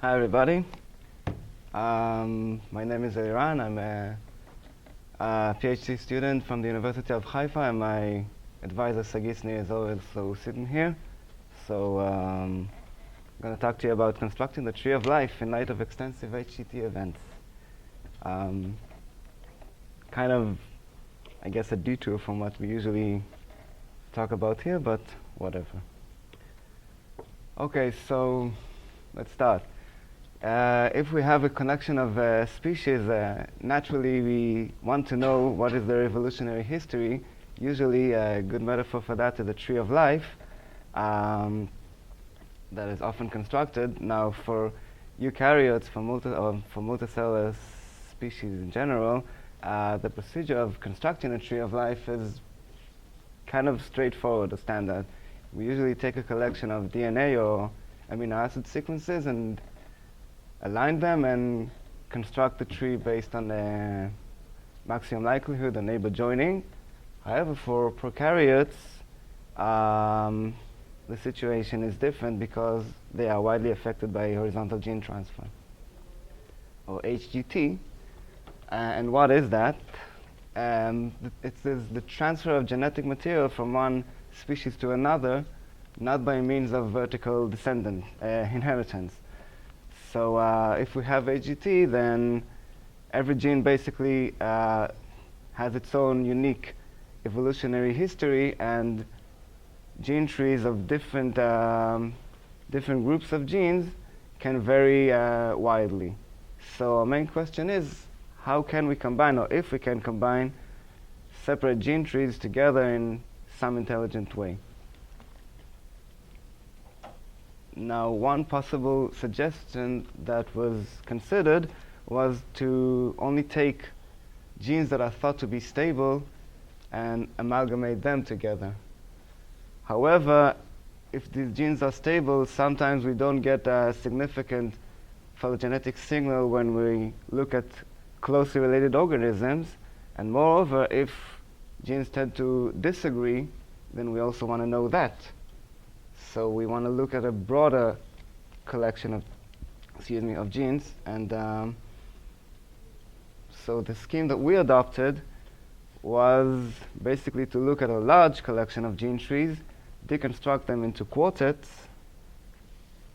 Hi everybody. My name is Eliran. I'm a PhD student from the University of Haifa, and my advisor Sagisni is also sitting here. So I'm going to talk to you about constructing the tree of life in light of extensive HGT events. Kind of, I guess, a detour from what we usually talk about here, but whatever. Okay, so let's start. If we have a collection of species, naturally we want to know what is their evolutionary history. Usually a good metaphor for that is a tree of life that is often constructed. Now for eukaryotes, for multicellular species in general, the procedure of constructing a tree of life is kind of straightforward or standard. We usually take a collection of DNA or amino acid sequences and align them and construct the tree based on the maximum likelihood of neighbor joining. However, for prokaryotes, the situation is different because they are widely affected by horizontal gene transfer, or HGT. And what is that? It is the transfer of genetic material from one species to another, not by means of vertical descendant inheritance. So if we have HGT, then every gene basically has its own unique evolutionary history, and gene trees of different groups of genes can vary widely. So our main question is, how can we combine, or if we can combine, separate gene trees together in some intelligent way? Now, one possible suggestion that was considered was to only take genes that are thought to be stable and amalgamate them together. However, if these genes are stable, sometimes we don't get a significant phylogenetic signal when we look at closely related organisms. And moreover, if genes tend to disagree, then we also want to know that. So we want to look at a broader collection of genes, and so the scheme that we adopted was basically to look at a large collection of gene trees, deconstruct them into quartets,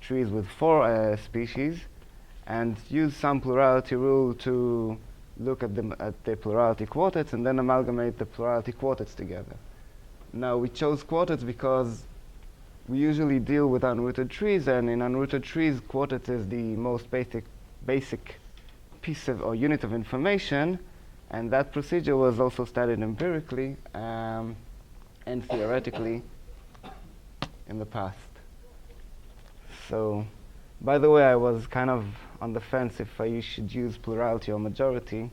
trees with 4 species, and use some plurality rule to look at the plurality quartets and then amalgamate the plurality quartets together. Now we chose quartets because we usually deal with unrooted trees, and in unrooted trees, quartet is the most basic piece of or unit of information, and that procedure was also studied empirically and theoretically in the past. So, by the way, I was kind of on the fence if I should use plurality or majority.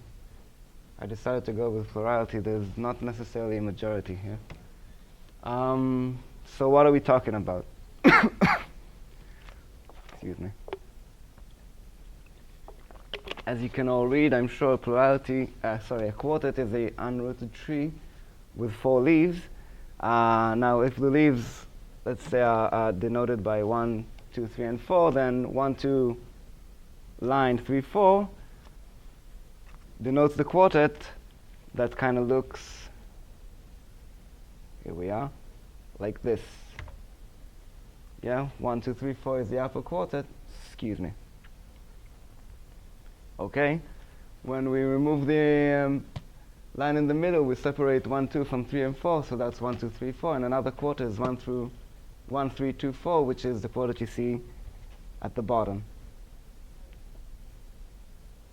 I decided to go with plurality. There's not necessarily a majority here. So what are we talking about? Excuse me. As you can all read, I'm sure a quartet is a unrooted tree with 4 leaves. Now, if the leaves, let's say, are denoted by 1, 2, 3, and 4, then 1, 2, line 3, 4 denotes the quartet that kind of looks, here we are, like this. Yeah, 1, 2, 3, 4 is the upper quartet. Excuse me. Okay. When we remove the line in the middle, we separate 1, 2 from 3 and 4, so that's 1, 2, 3, 4, and another quartet is 1, 3, 2, 4, which is the quartet you see at the bottom.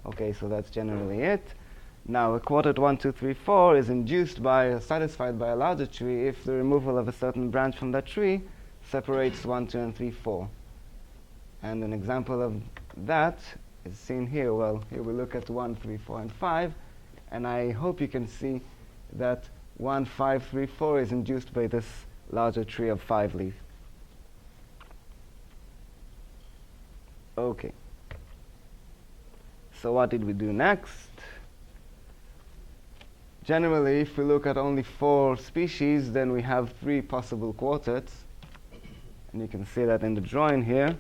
Okay, so that's generally it. Now, a quartet 1, 2, 3, 4 is induced by, satisfied by a larger tree if the removal of a certain branch from that tree separates 1, 2, and 3, 4. And an example of that is seen here. Well, here we look at 1, 3, 4, and 5, and I hope you can see that 1, 5, 3, 4 is induced by this larger tree of 5 leaf. Okay. So what did we do next? Generally, if we look at only 4 species, then we have 3 possible quartets. And you can see that in the drawing here.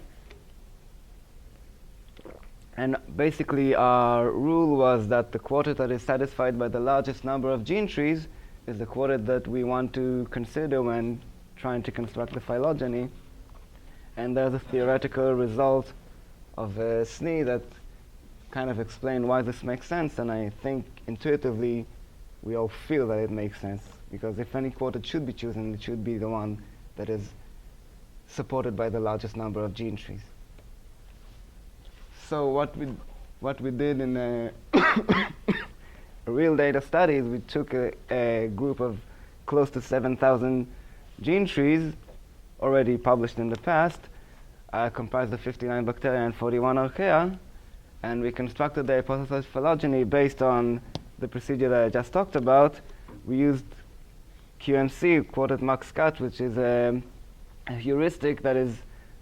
And basically our rule was that the quartet that is satisfied by the largest number of gene trees is the quartet that we want to consider when trying to construct the phylogeny. And there's a theoretical result of SNE that kind of explain why this makes sense, and I think intuitively we all feel that it makes sense, because if any quartet should be chosen, it should be the one that is supported by the largest number of gene trees. So what we did in a real data study is we took a group of close to 7,000 gene trees already published in the past, comprised of 59 bacteria and 41 archaea, and we constructed the hypothesized phylogeny based on the procedure that I just talked about. We used QMC, Quartet Max Cut, which is a heuristic that is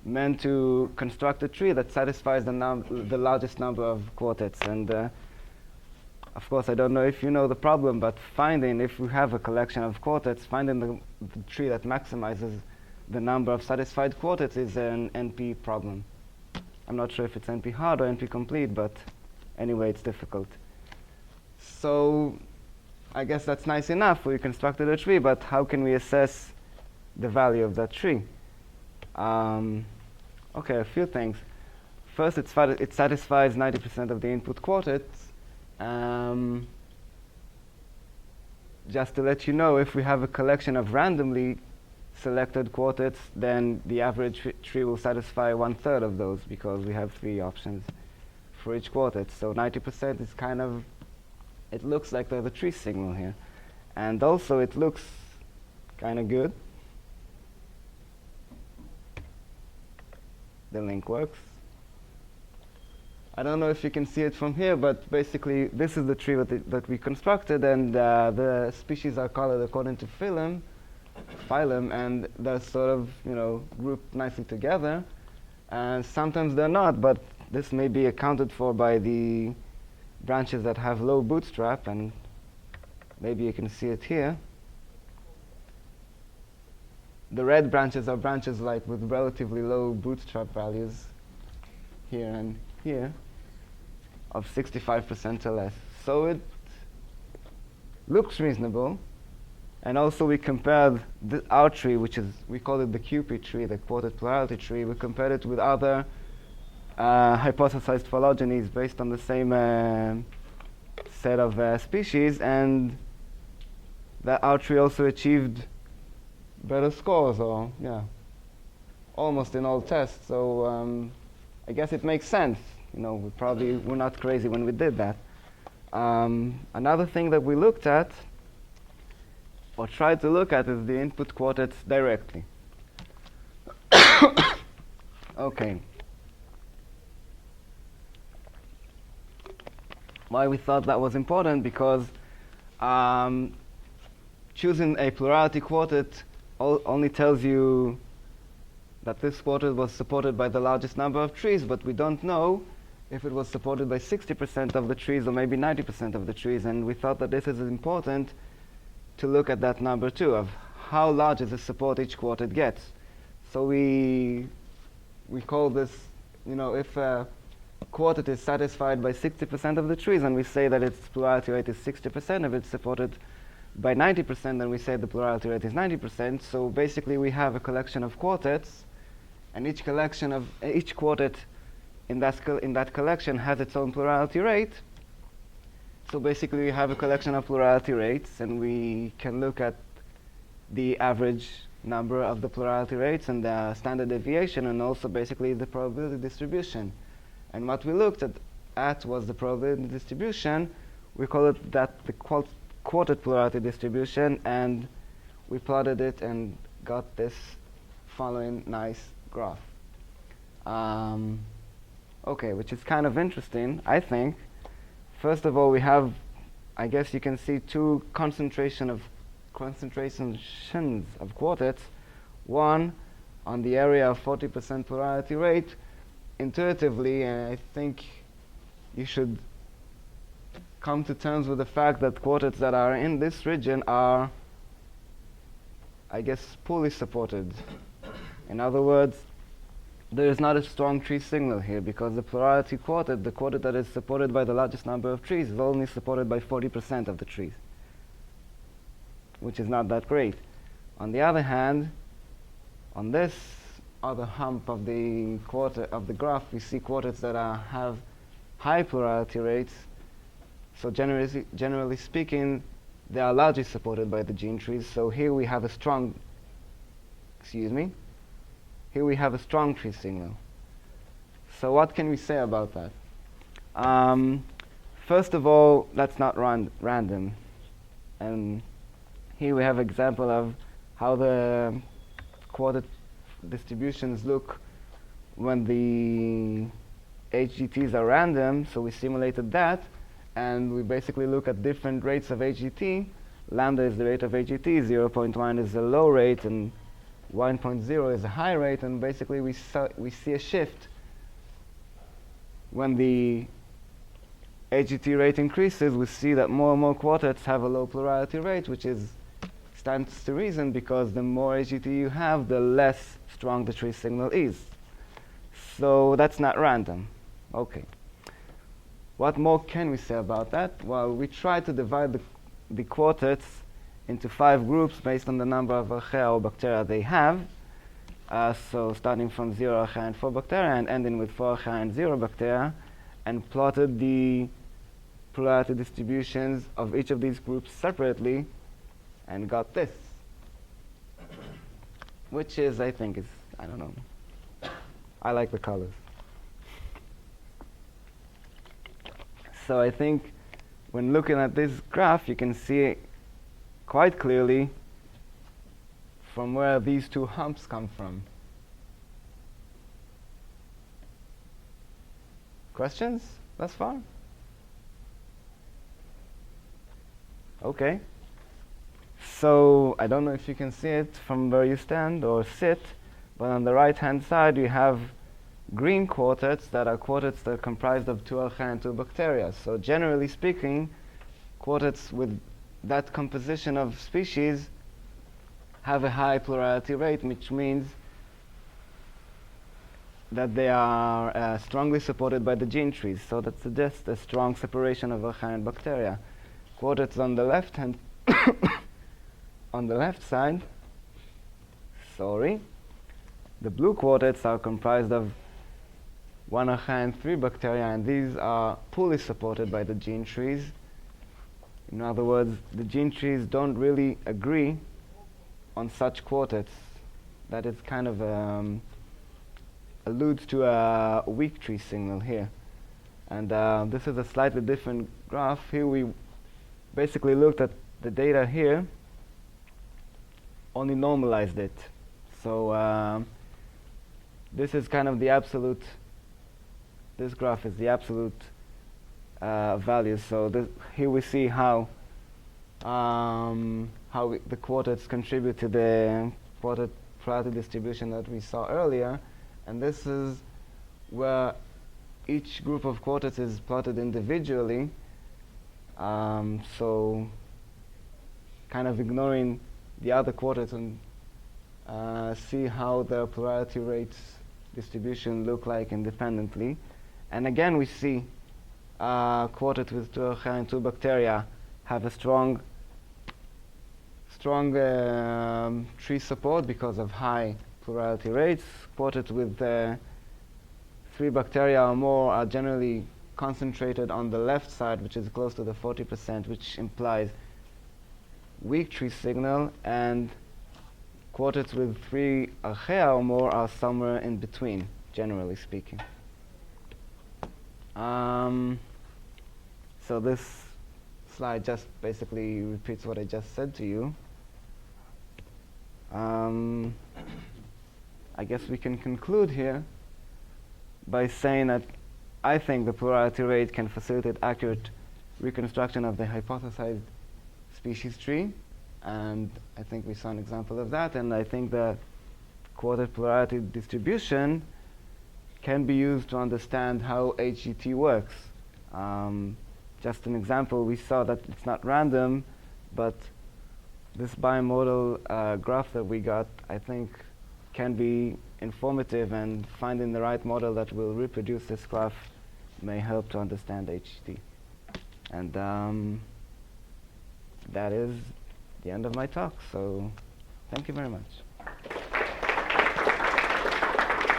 meant to construct a tree that satisfies the largest number of quartets. And of course, I don't know if you know the problem, but finding, if we have a collection of quartets, finding the tree that maximizes the number of satisfied quartets is an NP problem. I'm not sure if it's NP hard or NP complete, but anyway, it's difficult. So I guess that's nice enough. We constructed a tree, but how can we assess the value of that tree? Okay, a few things. First, it satisfies 90% of the input quartets. Just to let you know, if we have a collection of randomly selected quartets, then the average tree will satisfy 1/3 of those, because we have 3 options for each quartet. So 90% is kind of, it looks like there's a tree signal here. And also it looks kind of good. The link works. I don't know if you can see it from here, but basically this is the tree that we constructed, and the species are colored according to phylum, and they're sort of, grouped nicely together. And sometimes they're not, but this may be accounted for by the branches that have low bootstrap, and maybe you can see it here. The red branches are branches like with relatively low bootstrap values here and here of 65% or less. So it looks reasonable. And also we compared our tree, which is, we call it the QP tree, the quartet plurality tree. We compared it with other hypothesized phylogenies based on the same set of species, and that our tree also achieved better scores, or almost in all tests. So I guess it makes sense. We probably were not crazy when we did that. Another thing that we looked at, or tried to look at, is the input quartets directly. Okay. Why we thought that was important? Because choosing a plurality quartet only tells you that this quartet was supported by the largest number of trees, but we don't know if it was supported by 60% of the trees or maybe 90% of the trees. And we thought that this is important to look at that number too, of how large is the support each quartet gets. So we call this, if a quartet is satisfied by 60% of the trees, and we say that its plurality rate is 60%. If it's supported by 90%, then we say the plurality rate is 90%. So basically we have a collection of quartets, and each quartet in that collection has its own plurality rate. So basically we have a collection of plurality rates, and we can look at the average number of the plurality rates and the standard deviation, and also basically the probability distribution. And what we looked at was the probability distribution. We call it the quartet plurality distribution, and we plotted it and got this following nice graph. Okay, which is kind of interesting, I think. First of all, we have, I guess you can see, 2 concentrations of quartets. One on the area of 40% plurality rate. Intuitively, and I think you should come to terms with the fact that quartets that are in this region are, I guess, poorly supported. In other words, there is not a strong tree signal here because the plurality quartet, the quartet that is supported by the largest number of trees, is only supported by 40% of the trees, which is not that great. On the other hand, on this other hump of the quartet of the graph, we see quartets that have high plurality rates. So generally speaking, they are largely supported by the gene trees. So here we have a strong, here we have a strong tree signal. So what can we say about that? First of all, that's not random. And here we have an example of how the quartet distributions look when the HGTs are random. So we simulated that, and we basically look at different rates of HGT. Lambda is the rate of HGT, 0.1 is a low rate, and 1.0 is a high rate, and basically we see a shift. When the HGT rate increases, we see that more and more quartets have a low plurality rate, which stands to reason because the more HGT you have, the less strong the tree signal is. So that's not random. Okay. What more can we say about that? Well, we try to divide the quartets into 5 groups based on the number of archaea or bacteria they have. So starting from 0 archaea and 4 bacteria and ending with 4 archaea and 0 bacteria, and plotted the plurality distributions of each of these groups separately, and got this, which is, I think, I don't know. I like the colors. So I think when looking at this graph, you can see quite clearly from where these two humps come from. Questions thus far? Okay. So I don't know if you can see it from where you stand or sit, but on the right-hand side you have green quartets that are comprised of 2 archaea and 2 bacteria. So generally speaking, quartets with that composition of species have a high plurality rate, which means that they are strongly supported by the gene trees. So that suggests a strong separation of archaea and bacteria. Quartets on the left hand on the left side, the blue quartets are comprised of 1 archaea and 3 bacteria, and these are poorly supported by the gene trees. In other words, the gene trees don't really agree on such quartets. That is kind of alludes to a weak tree signal here. And this is a slightly different graph. Here we basically looked at the data here, only normalized it. So this is kind of the absolute, this graph is the absolute values. So here we see how the quartets contribute to the quartet plurality distribution that we saw earlier. And this is where each group of quartets is plotted individually. So kind of ignoring the other quartets and see how their plurality rates distribution look like independently. And again, we see quartet with 2 archaea and 2 bacteria have a strong tree support because of high plurality rates. Quartet with 3 bacteria or more are generally concentrated on the left side, which is close to the 40%, which implies weak tree signal, and quartets with 3 archaea or more are somewhere in between, generally speaking. So this slide just basically repeats what I just said to you. I guess we can conclude here by saying that I think the plurality rate can facilitate accurate reconstruction of the hypothesized species tree, and I think we saw an example of that, and I think the quartet plurality distribution can be used to understand how HGT works. Just an example, we saw that it's not random, but this bimodal graph that we got, I think, can be informative, and finding the right model that will reproduce this graph may help to understand HGT. And that is the end of my talk. So thank you very much.